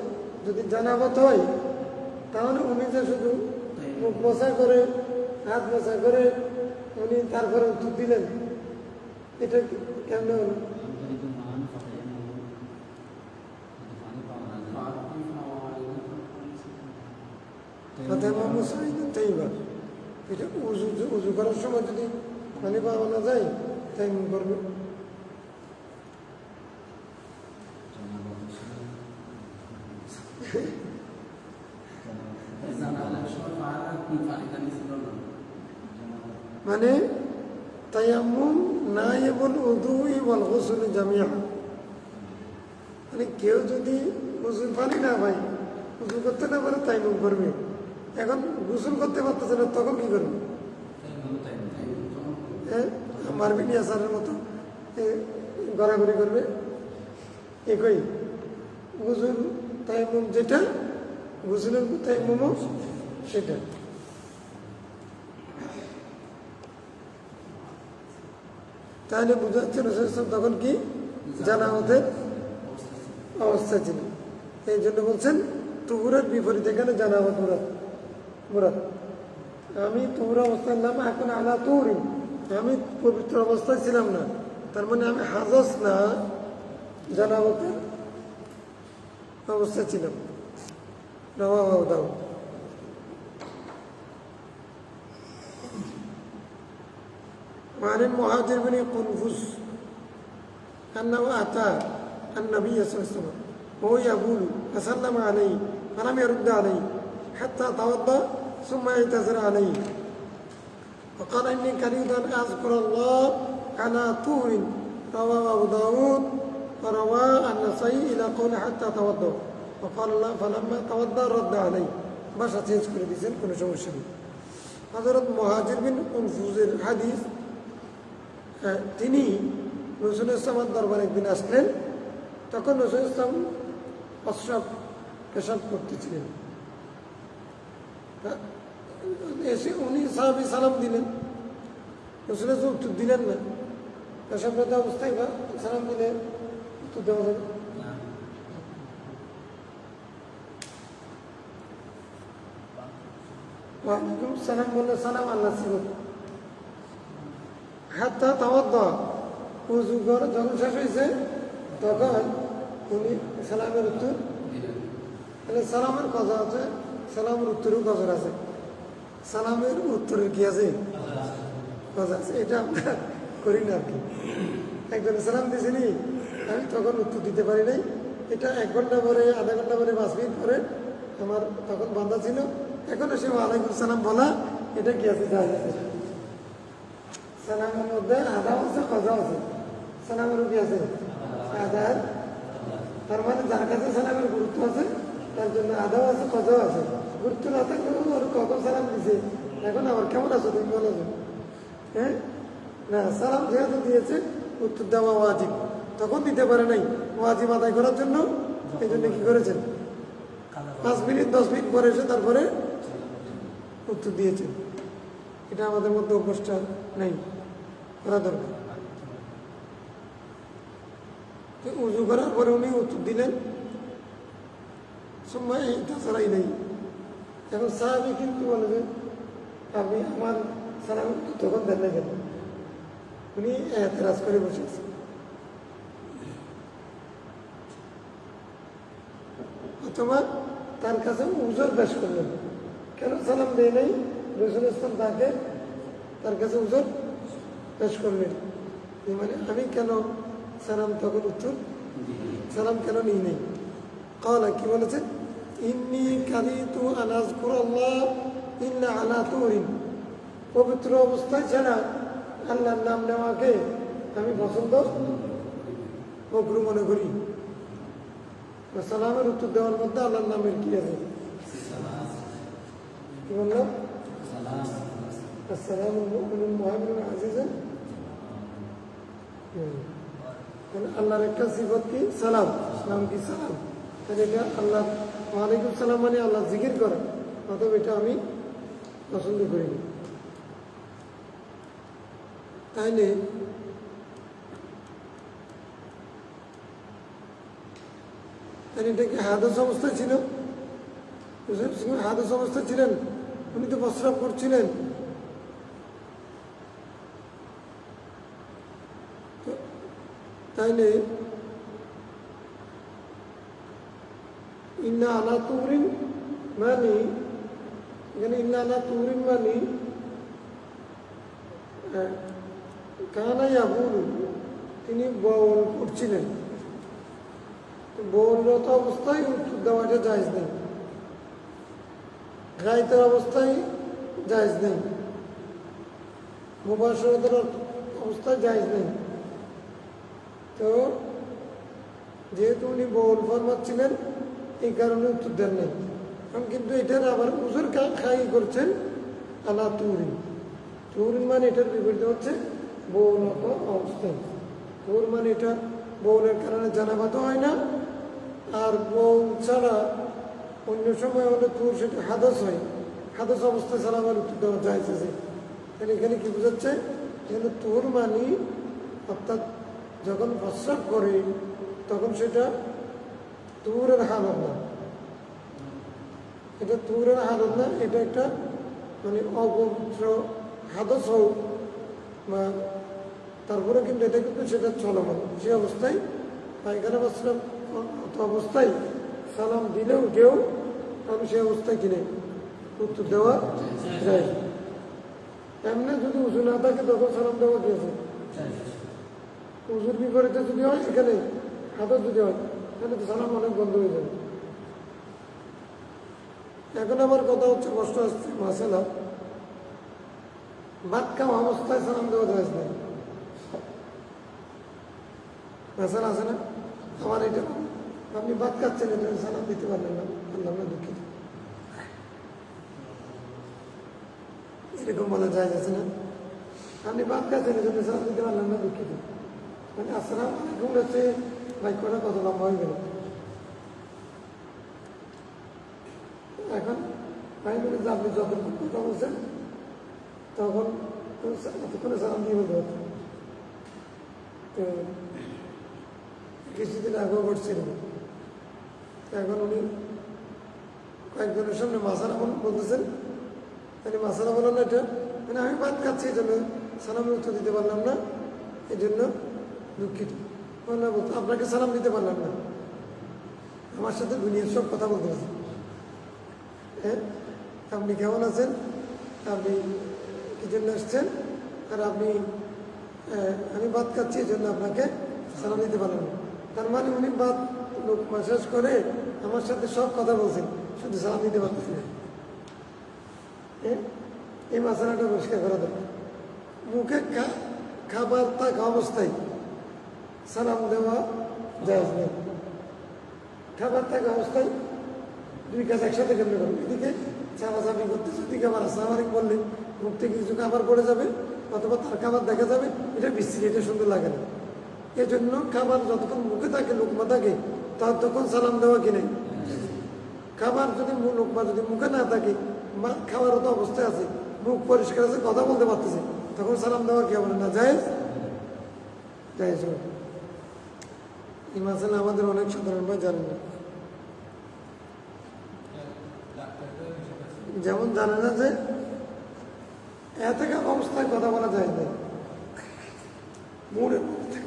যদি জানাবত হয় তাহলে উনি যে শুধু মুখ মশা করে হাত মশা করে উনি তারপরে উত্তর দিলেন এটা কেমন হল এটা উজু করার সময় যদি পানি পাওয়া না যায় তাই মন করবে মানে তায়াম্মুম নায়েবুল উযুই ওয়াল গুসল জামিআ মানে কেউ যদি উযুর পানি না পায় উযু করতে না পারে তায়াম্মুম করবে এখন গোসল করতে পারতেছে না তখন কি করবে মারবি নি আসারের মতো গড়াগড়ি করবে একই গুসল তায়াম্মুম যেটা গুসলের তায়াম্মুমও সেটা তাহলে বোঝা যাচ্ছে রসুল ইসলাম তখন কি জানামতের অবস্থা ছিল। এই জন্য বলছেন তুহুরের বিপরীত এখানে জানামত মুরাদ। আমি তুহুর অবস্থার নাম এখন আলা তুহুরি, আমি পবিত্র অবস্থায় ছিলাম না, তার মানে আমি হাজস না, জানামতের অবস্থা ছিলাম। রাওয়াহু দাউদ। وعن المهاجر بن قنفذ أنه أتى النبي صلى الله عليه وسلم وهو يقول فسلم عليه فلم يرد عليه حتى توضأ ثم اعتذر عليه وقال إني كريد أن أذكر الله على طهر. رواه أبو داود ورواه النسائي إلى قول حتى توضأ وقال الله فلما توضأ رد عليه. ভাষা চেঞ্জ করে দিয়েছেন, কোনো সমস্যা নেই। হযরত মুহাজির বিন কুনফুজের হাদিস, তিনি রসুল ইসলামের দরবারে একদিন আসলেন, তখন রসুল ইসলাম পেশাব করতেছিলেন। এসে উনি সাহাবী সালাম দিলেন, রসুল ইসলাম উত্তর দিলেন না। পেশাবরত অবস্থায় বা সালাম দিলে উত্তর দেওয়া যাবে? ওয়ালাইকুম সালাম বললে সালাম আল্লাহ ছিল। হাত্তা তাওয়াদ্দা, উযু করে যখন শেষ হয়েছে তখন উনি সালামের উত্তর, তাহলে সালামের কজর আছে, সালামের উত্তরেও কজর আছে, সালামের উত্তরের কি আছে, কজর আছে। এটা আমরা করি না আর কি। একজন সালাম দিয়েছিনি, আমি তখন উত্তর দিতে পারি নাই, এটা 1 ঘন্টা পরে, আধা ঘন্টা পরে, 5 মিনিট পরে আমার তখন বান্ধা ছিল, এখন সে ওয়ালাইকুম সালাম বলা এটা কি আছে, জায়েজ আছে। সালামের মধ্যে আদা আছে, কজা আছে। সালামের কি আছে, আদার। তার মানে যার কাছে সালামের গুরুত্ব আছে তার জন্য আদাও আছে, কজাও আছে। গুরুত্ব না থাকলে ওর কখন সালাম দিছে, এখন আবার কেমন আছো তুমি বলো, হ্যাঁ না, সালাম যেহেতু দিয়েছে উত্তর দেওয়া ওয়াজিব, তখন দিতে পারে নাই, ওয়াজিব আদায় করার জন্য এই জন্য কি করেছেন, 5 মিনিট 10 মিনিট পরে এসে তারপরে উত্তর দিয়েছেন। এটা আমাদের মধ্যে অভ্যাসটা নেই, করা দরকার। উজু করার পরে উনি উত্তর দিলেন, সময় তাছাড়াই নেই। এখন সাহাবী কিন্তু বলে যে আপনি আমার সালাম তখন দেন না কেন, উনি এতরাজ করে বসে আছেন। অথবা তার কাছে উজর পেশ করলেন, কেন সালাম দেয় নাই, রসুল ইসলাম তাকে তার কাছে উজর পেশ করলেন, মানে আমি কেন সালাম তখন উত্তর সালাম কেন নিই নেই। কালা কি বলেছেন, ইন্নী কারিতু আন আযকুরাল্লাহ ইল্লা আলা তুহরিন, পবিত্র অবস্থায় ছাড়া আল্লাহর নাম নেওয়াকে আমি পছন্দ মকরু মনে করি। সালামের উত্তর দেওয়ার মধ্যে আল্লাহর নামের কি আছে, কি বললাম, আসসালামুল মুমিনুল মুহাইমিনুল আজিজুল। আল্লাহর একটা সিফত কি সালাম, সালাম কি সালাম, তাহলে এটা আল্লাহ ওয়ালাইকুম সালাম মানে আল্লাহ জিকির করা, অতএব এটা আমি পছন্দ করি না। তাইলে এটা কি হাদস অবস্থায় ছিল, হাদস অবস্থায় ছিলেন, উনি তো প্রস্রাব করছিলেন, তাইলে ইন্না আলা তুহরিন মানে, এখানে ইন্না আলা তুহরিন মানে কানা ইয়াবুল, তিনি বউল করছিলেন, বউলরত অবস্থায় উত্তর দেওয়াটা জায়েজ নেই, গায়িতের অবস্থায় জায়েজ নেই, মুবাশরাতের অবস্থায় জায়েজ নেই। তো যেহেতু উনি বউল ফরমাচ্ছিলেন এই কারণে উত্তর দেন নাই। কিন্তু এটার আবার উজুর খাই করছেন আলা তুহরিন, তুহরিন মানে এটার বিপরীত হচ্ছে বউলত অবস্থায়। তুহর মানে এটা বউলের কারণে জানাবাত হয় না, আর বউ ছাড়া অন্য সময় হলে তুর সেটা হাদস হয়, হাদস অবস্থায় সালামের উত্তর দেওয়া যায়। তাহলে এখানে কি বোঝাচ্ছে, এখানে তুহর মানি অর্থাৎ যখন প্রস্রাব করে তখন সেটা তুহুরের হালত না, এটা তুহুরের হালত না, এটা একটা মানে অপবিত্র হাদস হোক বা তারপরে কিন্তু এটা কিন্তু সেটা চলমান, সে অবস্থায় পায়খানা প্রস্রাব অবস্থায় সালাম দিলেও কেউ আমি সে অবস্থায় কিনে উত্তর দেওয়া যায়। এমনি যদি উজু না থাকে তখন সালাম দেওয়া গিয়েছে, উজুর বিপরীতে যদি হয় এখানে হাদস যদি হয় তাহলে তো সালাম অনেক বন্ধ হয়ে যাবে। এখন আমার কথা হচ্ছে, কষ্ট আসছে মাসালা ভাত খাওয়া অবস্থায় সালাম দেওয়া যায় না, মাসালা আছে না? আমার এটা আপনি ভাত খাচ্ছেন, এটা সালাম দিতে পারলেন না, আল্লাহ আমরা দুঃখিত, এরকম বলা যায় আছে না? আপনি ভাত খাচ্ছেন, এই জন্য সালাম দিতে পারলেন না, দুঃখিত। মানে আসসালাম আলাইকুম হচ্ছে বাক্যটা কত লম্বা হয়ে গেল। এখন আমি বলি যে আপনি যতক্ষণ কথা বলছেন তখন এতক্ষণে সালাম দিয়ে বলতে হতো। তো কিছুদিন আগেও ঘটছিল, এখন উনি কয়েকজনের সামনে মাসালা বলতেছেন, মানে মাসালা বললাম না, এটা মানে আমি ভাত খাচ্ছি এই জন্য সালামের উত্তর দিতে পারলাম না, এই জন্য দুঃখিত। বলতো আপনাকে সালাম দিতে পারলাম না, আমার সাথে দুনিয়ার সব কথা বলতে পারছেন। হ্যাঁ, আপনি কেমন আছেন, আপনি কি জন্য এসছেন, আর আপনি আমি ভাত খাচ্ছি এই জন্য আপনাকে সালাম দিতে পারলাম না। তার মানে উনি ভাত লোক শেষ করে আমার সাথে সব কথা বলছেন, শুধু সালাম দিতে পারতেছি না। এই মশলাটা পরিষ্কার করা দরকার। মুখে খাবার থাকা অবস্থায় সালাম দেওয়া যায় না। খাবার থাকা অবস্থায় দুই কাজ একসাথে কেমন করবে, এদিকে চাপাচাপি করতেছে, ওদিকে আবার আসসালামু আলাইকুম বললে মুখ থেকে কিছু খাবার পড়ে যাবে অথবা তার খাবার দেখা যাবে, এটা বিশ্রী, এটা সুন্দর লাগে না। এই জন্য খাবার যতক্ষণ মুখে থাকে, লোকমা থাকে, ততক্ষণ সালাম দেওয়া কিনে। খাবার যদি লোকমা যদি মুখে না থাকে, খাওয়ার তো অবস্থায় আছে, মুখ পরিষ্কার আছে, কথা বলতে পারতেছে, তখন সালাম দেওয়া কি হবে না? জায়েজ জায়েজ। এই মাসালা আমাদের অনেক সাধারণ ভাই জানেন না। যেমন জানে না যে এত অবস্থায় কথা বলা যায় না, মুড়ের মধ্যে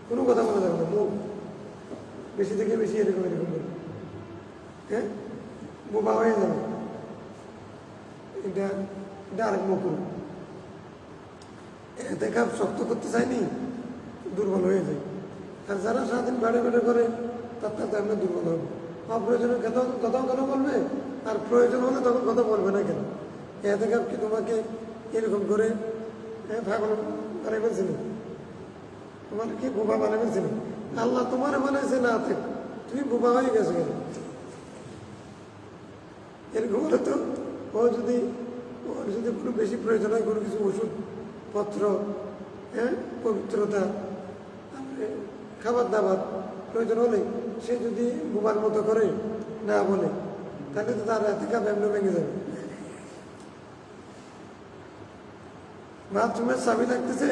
কোনো কথা বলা যাবে না, মুখ বেশি থেকে বেশি এরকম এরকম করে, হ্যাঁ, বোবা হয়ে যাবে, এটা এটা আরেক মুখ। এতে কাপ শক্ত করতে চাইনি, দুর্বল হয়ে যায়। আর যারা সারাদিন বেড়ে বেড়ে করে তার তাতে আমরা দুর্বল হবে। অপ্রয়োজনে কথাও কেন বলবে, আর প্রয়োজন হলে তখন কথা বলবে না কেন? এতে কাপ কি তোমাকে এরকম করে পাগল বানিয়ে ফেলছিল, তোমার কি বোবা বানিয়ে ফেলছিল? আল্লাহ তোমার বানাইছে না, তুমি বোবা হয়ে গেছো কেন? এরকম হলে তো ওর যদি কোনো বেশি প্রয়োজন হয়, কোনো কিছু ওষুধ পত্র, হ্যাঁ, পবিত্রতা, তারপরে খাবার দাবার প্রয়োজন হলে সে যদি বোবার মতো করে না বলে, তাহলে তো তার এতে কাপ এমনি ভেঙে যাবে। বাথরুমের চাবি লাগতেছে,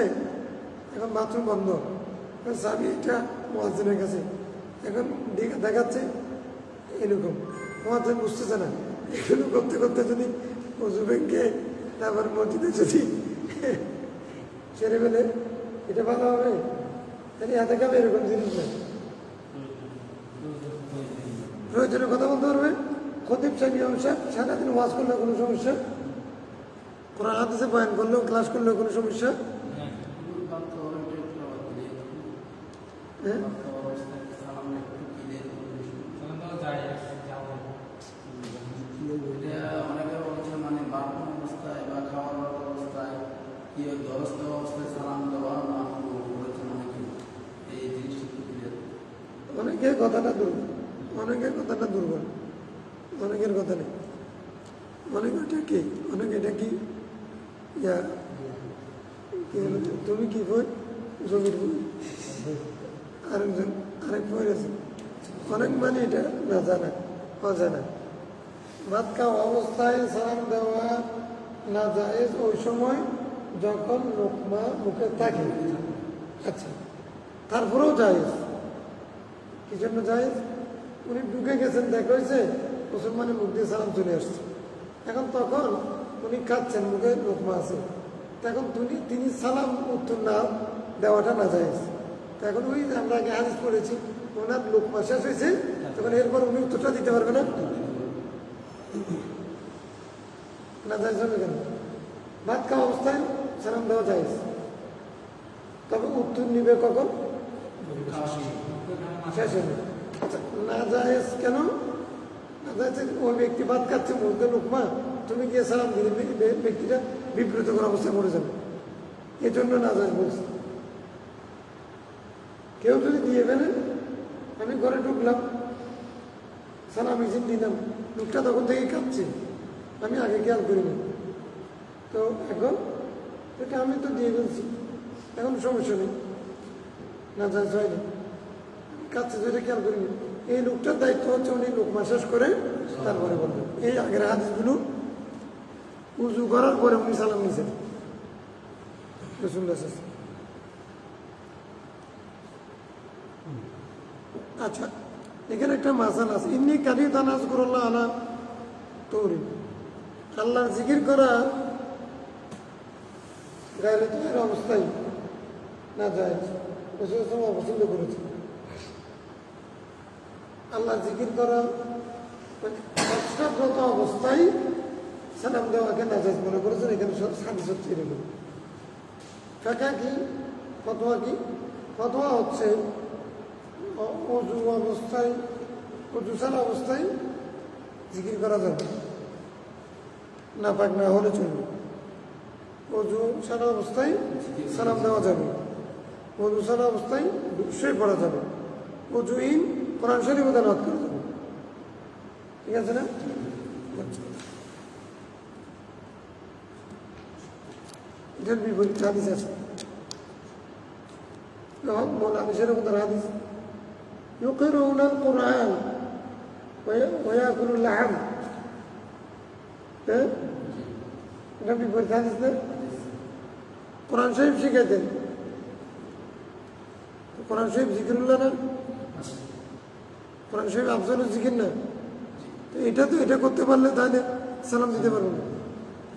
এখন বাথরুম বন্ধ, চাবি এটা মুয়াজ্জিনের কাছে, এখন দেখাচ্ছে এরকম, মুয়াজ্জিন বুঝতেছে না। এগুলো করতে করতে যদি অজু ব্যাংকে তারপর মসজিদে যদি ছেড়ে ফেলে, এটা ভালো হবে? তাহলে হাতে খাবে এরকম জিনিস না। প্রয়োজনে কথা বলতে পারবে। খতিব সাহেব সমস্যা, সারাদিন ওয়াজ করলেও কোনো সমস্যা, কোরআন হাদিসে বয়ান করলেও, ক্লাস করলেও কোনো সমস্যা। হ্যাঁ, অনেকে বলছে মানে বাথরুম অবস্থায় বা খাওয়ার অবস্থায় কি দরস্ত অবস্থায় সালাম দেওয়া না বলেছেন অনেকে, এই জিনিসটা অনেকের কথাটা দুর্বল, অনেকের কথাটা দুর্বল, অনেকের কথা নেই। অনেক এটা কি, অনেক এটা কি তুমি কি বই, জমির বই, আরেকজন আরেক বই আছে, অনেক মানে এটা না জানা, অজানা। ভাত খাওয়া অবস্থায় সালাম দেওয়া না জায়েজ ওই সময় যখন লোকমা মুখে থাকে, আচ্ছা, তারপরেও জায়েজ। কি জন্য জায়েজ? উনি ঢুকে গেছেন, দেখা হয়েছে মুসলমানের মুখ দিয়ে সালাম চলে আসছে। এখন তখন উনি খাচ্ছেন, মুখে লোকমা আছে, তখন তিনি সালাম উত্তর না দেওয়াটা না জায়েজ। তো এখন ওই যে আমরা আগে হাদিস পড়েছি, ওনার লোকমা শেষ হয়েছে, তখন এরপর উনি উত্তরটা দিতে পারবে না, না জায়েজ হবে কেন? ভাত খাওয়া অবস্থায় সালাম দেওয়া জায়েজ, তবে উত্তর নিবে কখন? শেষ হবে। আচ্ছা, না জায়েজ কেন? না জায়েজ, ওই ব্যক্তি ভাত খাচ্ছে, মুখে লোকমা, তুমি গিয়ে সালাম দিলে ব্যক্তিটা বিব্রতকর অবস্থায় পড়ে যাবে, এই জন্য না জায়েজ বলছে। কেউ যদি দিয়ে ফেলে, আমি ঘরে ঢুকলাম, সালাম ইজিন দিলাম, লোকটা তখন থেকে কাঁদছে, আমি আগে খেয়াল করিনি, তো এখন এটা আমি তো দিয়ে ফেলছি, এখন সমস্যা নেই, না জায়েজ হয়নি, কাছে যেটা খেয়াল করিনি। এই লোকটার দায়িত্ব হচ্ছে উনি লোকমা শেষ করে তারপরে বলবেন। এই আগের হাদিসগুলো উজু করার পরে উনি সালাম নিয়েছেন রাসূলুল্লাহ সাল্লাল্লাহু আলাইহি ওয়াসাল্লাম। আচ্ছা, এখানে একটা মাসালা আছে, ইন্নী কারিহতু আন আযকুরাল্লাহ আলা তুরি, আল্লাহর জিকির করা গায়রে তাহের অবস্থায় না জায়েজ, রাসূলুল্লাহ সাল্লাল্লাহু আলাইহি ওয়াসাল্লাম অপছন্দ করেছেন। আল্লাহ জিকির করা কষ্টব্রত অবস্থায় সালাম দেওয়াকে নাজায়েজ মনে করেছেন। এখানে হাদিস হচ্ছে এরকম। ফিকহ কি, ফতোয়া কি? ফতোয়া হচ্ছে অজু অবস্থায়, অজু ছাড়া অবস্থায় জিকির করা যাবে, না পাক না হলে চলবে। অজু ছাড়া অবস্থায় সালাম দেওয়া যাবে, অজু ছাড়া অবস্থায় শুয়ে পড়া যাবে, অজুহীন কোরআন শরীফ তেলাওয়াত করা যাবে, ঠিক আছে না? এটার বিপরীত হাদিস আছে, হাদিসের মধ্যে হাদিস ইউকিরুনা আল কুরআন ওয়া ইয়াকুলুল লাহম, হ্যাঁ, এটা বিপরীত হাদিস না? কোরআন শরীফ শিখাইতেন, কোরআন শরীফ জিকিরুল্লাহ না, কোরআন শরীফ আফজালুল জিকির না, তো এটা করতে পারলে তাহলে সালাম দিতে পারবো না।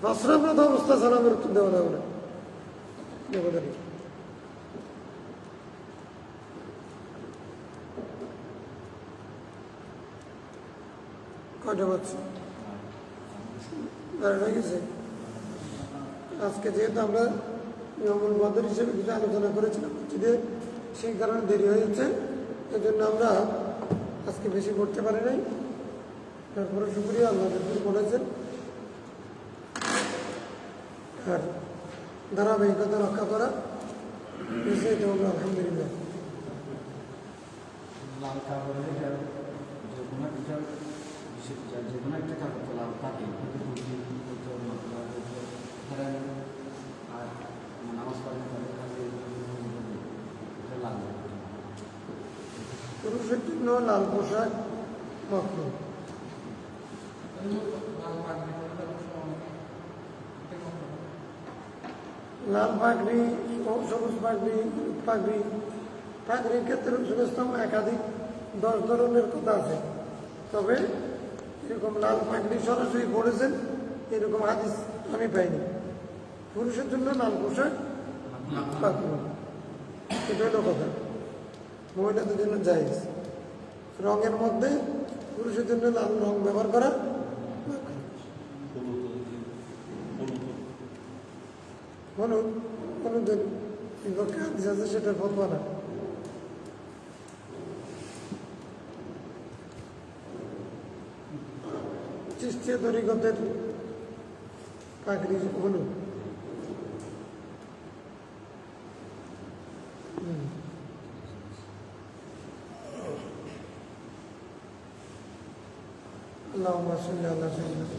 বাসরাপ্রাপ্ত অবস্থা সালামের উত্তর দেওয়া যাবে না, কয়টা বাচ্চা হয়ে গেছে। আজকে যেহেতু আমরা নিয়মুল বদর হিসেবে কিছু আলোচনা করেছিলাম মসজিদে, সেই কারণে দেরি হয়ে যাচ্ছে, এই জন্য আমরা আজকে বেশি করতে পারি নাই। তারপরে শুকরিয়া, আল্লাহ যতটুকু বলেছেন আর ধারাবাহিকতা রক্ষা করা, এটা হলো আলহামদুলিল্লাহ। লাল কাপড়ের যে কোনো একটা কাপড় লাল থাকে, আর নামাজ লাল, পুরুষের জন্য লাল পোশাক মাকরুহ। লাল পাগড়ি, সবুজ পাগড়ি, পাগড়ির ক্ষেত্রে রাসূল একাধিক 10 ধরনের কথা আছে, তবে এরকম লাল পাগড়ি সরাসরি পড়েছেন এরকম হাদিস আমি পাইনি। পুরুষের জন্য লাল পোশাক মাকরুহ, এটা হলো কথা। মহিলাদের জন্য জায়েজ। রঙের মধ্যে পুরুষের জন্য লাল রং ব্যবহার করা, হলুদের বিপক্ষে হাদিস আছে, সেটা ফতোয়া না। চিশতিয়া তরিকতের পাগড়ি হলুদ। আল্লাহুম্মা সাল্লি আলা সাইয়্যিদিনা